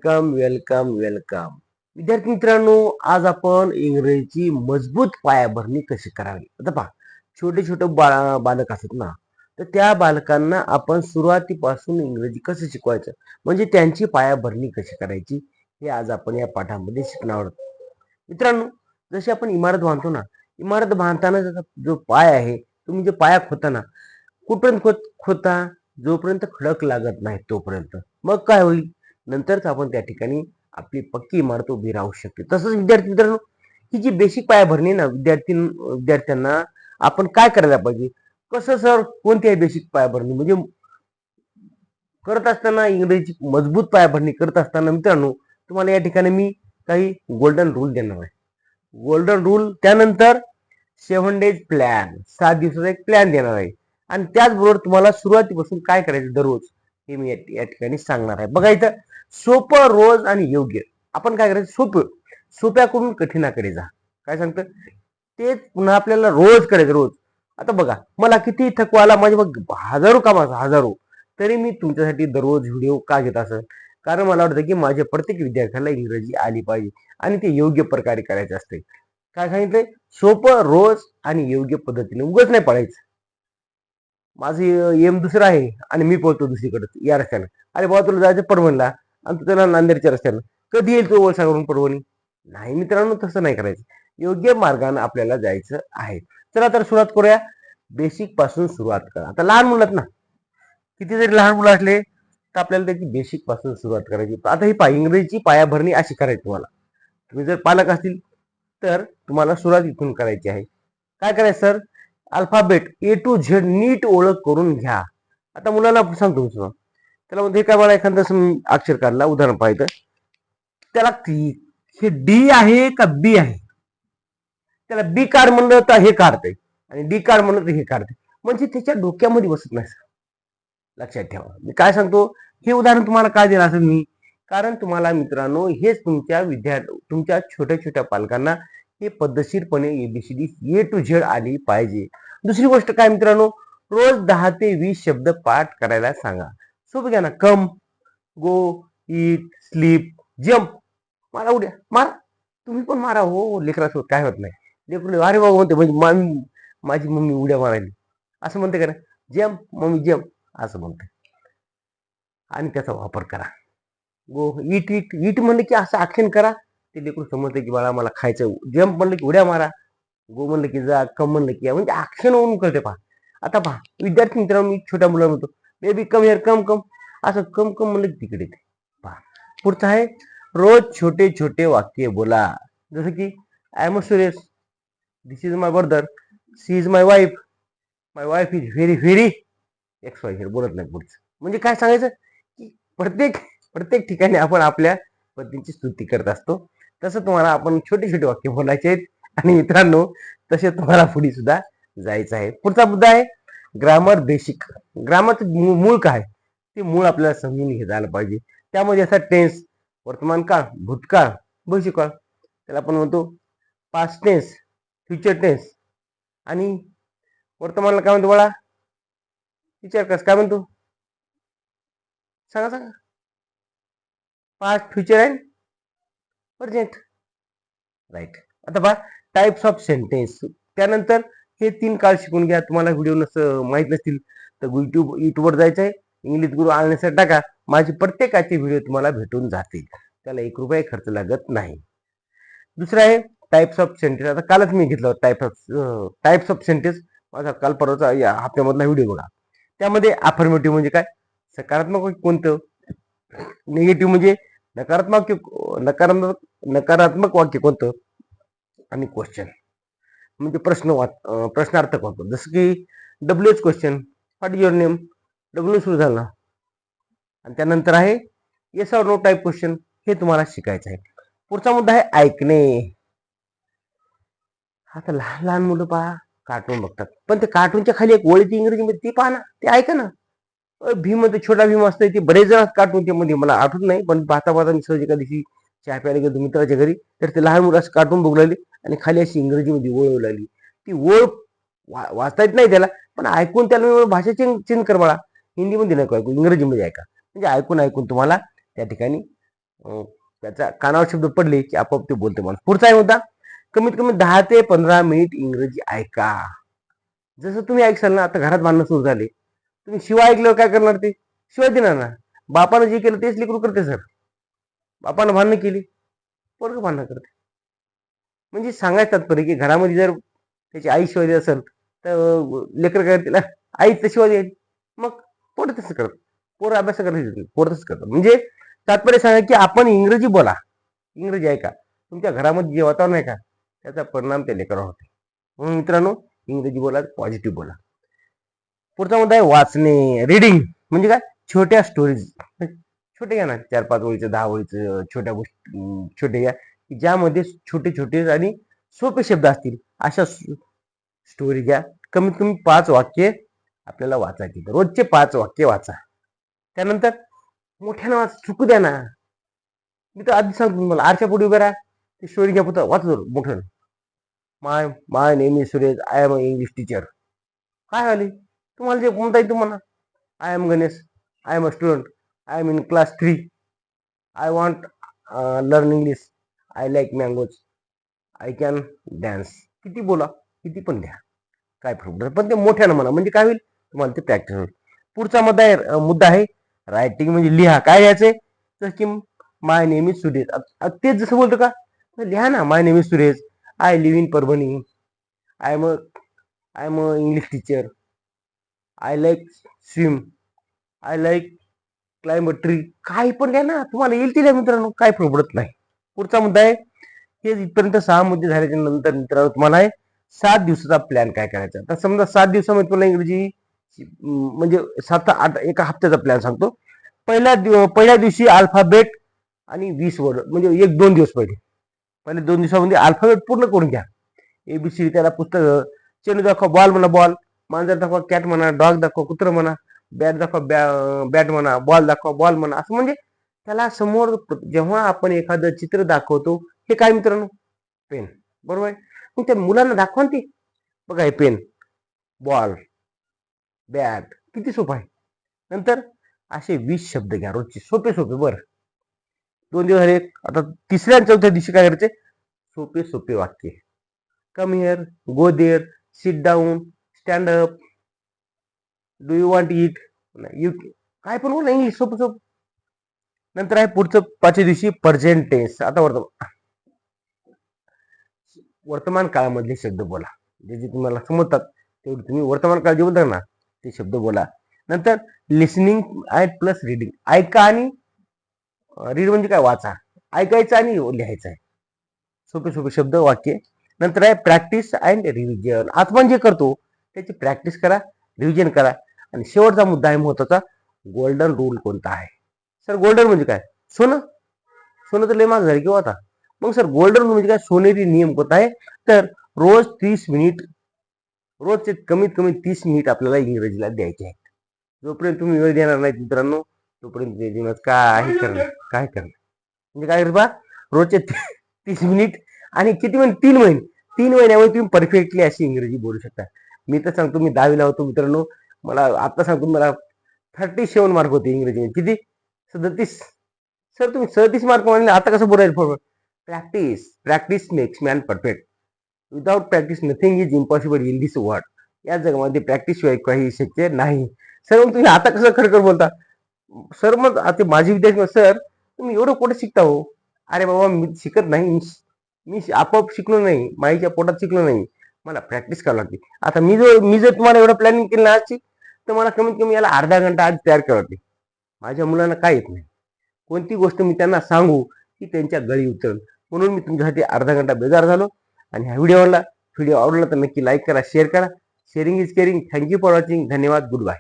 Welcome welcome welcome. विद्यार्थी मित्रांनो, आज आपण इंग्रजीची मजबूत पायाभरणी कशी करावी. आता पहा, छोटे छोटे बालक असतात ना, तर त्या बालकांना आपण सुरुवातीपासून इंग्रजी कसं शिकवायचं, म्हणजे त्यांची पायाभरणी कशी करायची, हे आज आपण या पाठामध्ये शिकणार आहोत. मित्रांनो, जशी आपण इमारत बांधतो ना, इमारत बांधताना जो पाय आहे, तुम्ही जे पाया खोता ना, कुठपर्यंत खोता, जोपर्यंत खडक लागत नाही तोपर्यंत. मग काय होईल, नंतरच आपण त्या ठिकाणी आपली पक्की इमारत उभी राहू शकते. तसंच विद्यार्थी मित्रांनो, ही जी बेसिक पायाभरणी ना, विद्यार्थ्यांना आपण काय करायला पाहिजे, कसं सर, कोणती आहे बेसिक पायाभरणी, म्हणजे करत असताना इंग्रजी मजबूत पायाभरणी करत असताना मित्रांनो, तुम्हाला या ठिकाणी मी काही गोल्डन रूल देणार आहे. गोल्डन रूल, त्यानंतर 7 डेज प्लॅन, 7 दिवसाचा एक प्लॅन देणार आहे. आणि त्याचबरोबर तुम्हाला सुरुवातीपासून काय करायचं दररोज, हे मी या ठिकाणी सांगणार आहे. बघा इथं, सोपं, रोज आणि योग्य. आपण काय करायचं, सोप्याकडून कठीणाकडे जा. काय सांगतं, तेच पुन्हा आपल्याला रोज करायचं, रोज. आता बघा, मला किती थकवा आला, माझे बघ हजारो कामाचा, हजारो, तरी मी तुमच्यासाठी दररोज व्हिडिओ का घेत असेल, कारण मला वाटतं की माझ्या प्रत्येक विद्यार्थ्याला इंग्रजी आली पाहिजे आणि ते योग्य प्रकारे करायचे असते. काय सांगितलंय, सोपं, रोज आणि योग्य पद्धतीने, उगाच नाही पडायचं. माझं एम दुसरं आहे आणि मी पळतो दुसरीकडे या रस्त्यानं. अरे बाबा, तुला जायचं परभणीला आणि तू त्याला नांदेडच्या रस्त्यानं, कधी येईल तो वळसावरून परभणी? नाही मित्रांनो, तसं नाही करायचं. योग्य मार्गाने आपल्याला जायचं आहे. चला तर सुरुवात करूया. बेसिक पासून सुरुवात करा. आता लहान मुलं ना, किती जरी लहान मुलं असले तर आपल्याला त्याची बेसिक पासून सुरुवात करायची. आता ही इंग्रजीची पायाभरणी अशी करायची. तुम्ही जर पालक असतील तर तुम्हाला सुरुवात इथून करायची आहे. काय करायचं sir, alphabet A to Z नीट ओळख करून घ्या. आता मुलाला सांगतो सुद्धा, त्याला मध्ये काय बघा, एखादं अक्षर काढला, उदाहरण पाहिजे, त्याला हे डी आहे का बी आहे, त्याला बी कार्ड म्हणलं तर हे काढतंय आणि डी कार्ड म्हणलं तर हे काढते, म्हणजे त्याच्या डोक्यामध्ये बसत नाही. लक्षात ठेवा, मी काय सांगतो, हे उदाहरण तुम्हाला काय दिलं असेल मी, कारण तुम्हाला मित्रांनो, हेच तुमच्या छोट्या छोट्या पालकांना हे पद्धतशीरपणे ABCD A to Z आली पाहिजे. दुसरी गोष्ट काय मित्रांनो, रोज 10 ते 20 शब्द पाठ करायला सांगा. सोपं घ्या ना, कम, गो, ईट, स्लीप, जम्प. मारा उड्या, मारा, तुम्ही पण मारा हो, लेकरासोबत काय होत नाही. लेकरू अरे बाबा म्हणते, म्हणजे माझी मम्मी उड्या मारायली असं म्हणते का ना, जम्प मम्मी जम्प असं म्हणते, आणि त्याचा वापर करा. गो, इट इट इट म्हणलं की असं ऍक्शन करा, ते लेकरू समजते की बाळा मला खायचं. जम्प म्हणलं की उड्या मारा, गो म्हणलं की जा, कम म्हणलं की या, म्हणजे ऍक्शन होऊन कळते. पहा, आता पहा विद्यार्थी मित्रांनो, मी छोट्या मुलांना म्हणतो, बेबी कम हिअर, कम कम, असं कम कम म्हणलं की तिकडे. पहा, पुढचं आहे, रोज छोटे छोटे वाक्य बोला. जसं की I am Suresh, this is my brother, she is my wife is very very X Y Z. बोलत नाही पुढचं, म्हणजे काय सांगायचं की प्रत्येक ठिकाणी आपण आपल्या पद्धतीची स्तुती करत असतो. तसं तुम्हाला आपण छोटे छोटे वाक्य बोलायचे आहेत. आणि मित्रांनो, तसे तुम्हाला पुढे सुद्धा जायचं आहे. पुढचा मुद्दा आहे ग्रामर बेसिक. ग्रामरचं मूळ काय, ते मूळ आपल्याला समजून घ्यायला पाहिजे. त्यामध्ये असा टेन्स, वर्तमान काळ, भूतकाळ, भविष्यकाळ, त्याला आपण म्हणतो पास्ट टेन्स, फ्युचर टेन्स, आणि वर्तमानाला काय म्हणतो बाळा, विचार कस काय म्हणतो, सांगा. Past, future and present. Right. आता पहा, टाइप्स ऑफ सेंटेन्स. त्यानंतर हे 3 काळ शिकून घ्या. तुम्हाला व्हिडिओ माहित नसतील तर युट्यूबवर जायचं आहे, इंग्लिश गुरु आणण्यासाठी टाका. माझे प्रत्येकाचे व्हिडिओ तुम्हाला भेटून जातील, त्याला 1 रुपया खर्च लागत नाही. दुसरं आहे टाइप्स ऑफ सेंटेन्स. आता कालच मी घेतलं टाइप्स ऑफ सेंटेन्स, माझा काल परवाचा या हप्त्यामधला व्हिडिओ बघा. त्यामध्ये अफर्मेटिव्ह म्हणजे काय, सकारात्मक कोणतं, निगेटिव्ह म्हणजे नकारात्मक वाक्य कोणतं, आणि क्वेश्चन म्हणजे प्रश्नार्थक वाक्य. जसं की WH question, what is your name, W सुरू झाला. आणि त्यानंतर आहे yes or no type question, हे तुम्हाला शिकायचं आहे. पुढचा मुद्दा आहे ऐकणे. आता लहान लहान मुलं पहा कार्टून बघतात, पण ते कार्टूनच्या खाली एक ओळी इंग्रजीमध्ये ती पहा ना, ते ऐका ना. भीम मध्ये छोटा भीम असतंय, ते बरेच जण कार्टूनच्या मध्ये, मला आठवत नाही, पण पाहता मी सहज एका दिवशी चहा प्यायला गेलो मित्राच्या घरी, तर ते लहान मुलं असं कार्टून बघू लागले आणि खाली अशी इंग्रजीमध्ये ओळ लागली. ती ओळ वाचता येत नाही त्याला, पण ऐकून त्याला भाषा चेंज कर बाळा, हिंदीमध्ये नको ऐकू, इंग्रजीमध्ये ऐका. म्हणजे ऐकून तुम्हाला त्या ठिकाणी त्याच्या कानावर शब्द पडले की आपोआप ते बोलते माणूस. पुढचा आहे मुद्दा, कमीत कमी 10 ते 15 मिनिट इंग्रजी ऐका. जसं तुम्ही ऐकसाल ना, आता घरात भांडणं सुरू झाले, तुम्ही शिवाय ऐकल्यावर काय करणार? ते शिवाय देणार ना. बापानं जे केलं तेच लेकरू करते सर. बापानं भांडणं केली, पोरगं भांडणं करते. म्हणजे सांगायचं तात्पर्य की घरामध्ये जर त्याची आई शिवाय देत असेल तर लेकर काय तिला आई तर शिवाय द्यायची, मग पोरं तसं करत, पोरं अभ्यास करायचं, पोरं तसं करतात. म्हणजे तात्पर्य सांगा की आपण इंग्रजी बोला, इंग्रजी ऐका. तुमच्या घरामध्ये जे वातावरण आहे का त्याचा परिणाम त्या लेकरावर होतो. म्हणून मित्रांनो, इंग्रजी बोला, पॉझिटिव्ह बोला. पुढचा मुद्दा आहे वाचणे, रीडिंग. म्हणजे काय? छोट्या स्टोरीज, छोटे घ्या ना, 4-5 ओळीचं, 10 ओळीचं, छोट्या गोष्टी छोटे घ्या की ज्यामध्ये छोटे छोटे आणि सोपे शब्द असतील, अशा स्टोरी घ्या. कमीत कमी 5 वाक्य आपल्याला वाचायची, रोजचे 5 वाक्य वाचा. त्यानंतर मोठ्यानं वाच, चुकू द्या ना. मी तर आधी सांगतो तुम्हाला, आरच्या पुढे उभे राहा, ती स्टोरी घ्या, पुढे वाचा मोठ्यानं. My my name is Suresh, I am a English teacher. काय झाले? तुम्हाला जे म्हणता येईल तुम्हाला, I am Ganesh, I am a student, I am in class 3, I want learn English, I like mangoes, I can dance. किती बोला, किती पण द्या, काय प्रॉब्लेम, पण ते मोठ्यानं म्हणा. म्हणजे काय होईल? तुम्हाला ते प्रॅक्टिस होईल. पुढचा मुद्दा आहे रायटिंग, म्हणजे लिहा. काय लिहायचंय? तर की माय नेम इज सुरेश, तेच जसं बोलतो का, लिहा ना. My name is Suresh, I live in Parbhani, I am a English teacher, I like swim, I like climb a tree. काही पण घ्या ना, तुम्हाला येईल तिला मित्रांनो, काय प्रॉब्लेम नाही. पुढचा मुद्दा आहे, हे इथपर्यंत 6 मुद्दे झाल्याच्या नंतर मित्रांनो तुम्हाला आहे 7 दिवसाचा प्लॅन काय करायचा. तर समजा 7 दिवसामध्ये तुला इंग्रजी म्हणजे 7-8 एका हप्त्याचा प्लॅन सांगतो. पहिल्या दिवशी अल्फाबेट आणि 20 वर्ड, म्हणजे 1-2 दिवस पहिले 2 दिवसामध्ये अल्फाबेट पूर्ण करून घ्या. एबीसी, त्याला पुस्तक, चेंडू दाखवा, बॉल म्हणा बॉल, मांजर दाखवा कॅट म्हणा, डॉग दाखवा कुत्र म्हणा, बॅट दाखवा बॅट म्हणा, बॉल दाखवा बॉल म्हणा. असं म्हणजे त्याला समोर जेव्हा आपण एखादं चित्र दाखवतो, हे काय मित्रांनो? पेन. बरोबर आहे? मग त्या मुलांना दाखवा ते, बघा हे पेन, बॉल, बॅट, किती सोपं आहे. नंतर असे 20 शब्द घ्या रोजचे, सोपे सोपे. बरं, 2 दिवस झाले. आता तिसऱ्या आणि चौथ्या दिवशी काय करायचे? सोपे सोपे वाक्य. Come here, go there, sit down, stand up, do you want it, you, काय पण बोला इंग्लिश सोपं सोपं. नंतर आहे पुढचं 5व्या दिवशी प्रेझेंट टेन्स. आता वर्तमान काळामधले शब्द बोला, जे जे तुम्हाला समजतात तेवढे तुम्ही वर्तमान काळ जे बोलता ना ते शब्द बोला. नंतर लिसनिंग अँड प्लस रीडिंग, ऐका आणि रीड म्हणजे काय? वाचा. ऐकायचं आणि लिहायचं आहे, सोपे सोपे शब्द वाक्य. नंतर आहे प्रॅक्टिस अँड रिव्हिजन, आपण जे करतो त्याची प्रॅक्टिस करा, रिव्हिजन करा. आणि शेवटचा मुद्दा आहे महत्वाचा, गोल्डन रूल कोणता आहे? सर गोल्डन म्हणजे काय? सोनं. सोनं तर लय महाग झालं किंवा आता. मग सर गोल्डन रूल म्हणजे काय? सोनेरी नियम कोणता आहे? तर रोज 30 मिनिट, रोजचे कमीत कमी 30 मिनिट आपल्याला इंग्रजीला द्यायचे आहेत. जोपर्यंत तुम्ही वेळ देणार नाही मित्रांनो, तोपर्यंत जीवनात काय करणार, काय करणार. म्हणजे काय करता, रोजचे 30 मिनिट आणि किती महिने? 3 महिने. 3 महिन्यामध्ये तुम्ही परफेक्टली अशी इंग्रजी बोलू शकता. मी तर सांगतो, मी 10वीला होतो मित्रांनो, मला आता सांगतो, मला 37 मार्क होते इंग्रजी. किती? 37. सर तुम्ही 37 मार्क म्हणले, आता कसं बोलायचं? Practice, practice makes man perfect. Without practice nothing is impossible in this world. या जगामध्ये प्रॅक्टिस शिवाय काही शक्य नाही. सर मग तुम्ही आता कसं खडखड बोलता? सर मग आता माझी विद्यार्थी, सर तुम्ही एवढं कुठे शिकता हो? अरे बाबा, मी शिकत नाही, मी आपोआप शिकलो नाही, माईच्या पोटात शिकलो नाही, मला प्रॅक्टिस करावी लागते. आता मी जर तुम्हाला एवढं प्लॅनिंग केलं ना आजची, तर मला कमीत कमी याला अर्धा घंटा आज तयार करावं लागते. माझ्या मुलांना काय येत नाही, कोणती गोष्ट मी त्यांना सांगू की त्यांच्या गळी उतरल, म्हणून मी तुमच्यासाठी अर्धा घंटा बेजार झालो. आणि ह्या व्हिडिओ आवडला तर नक्की लाईक करा, शेअर करा. Sharing is caring. Thank you for watching. धन्यवाद. Good bye.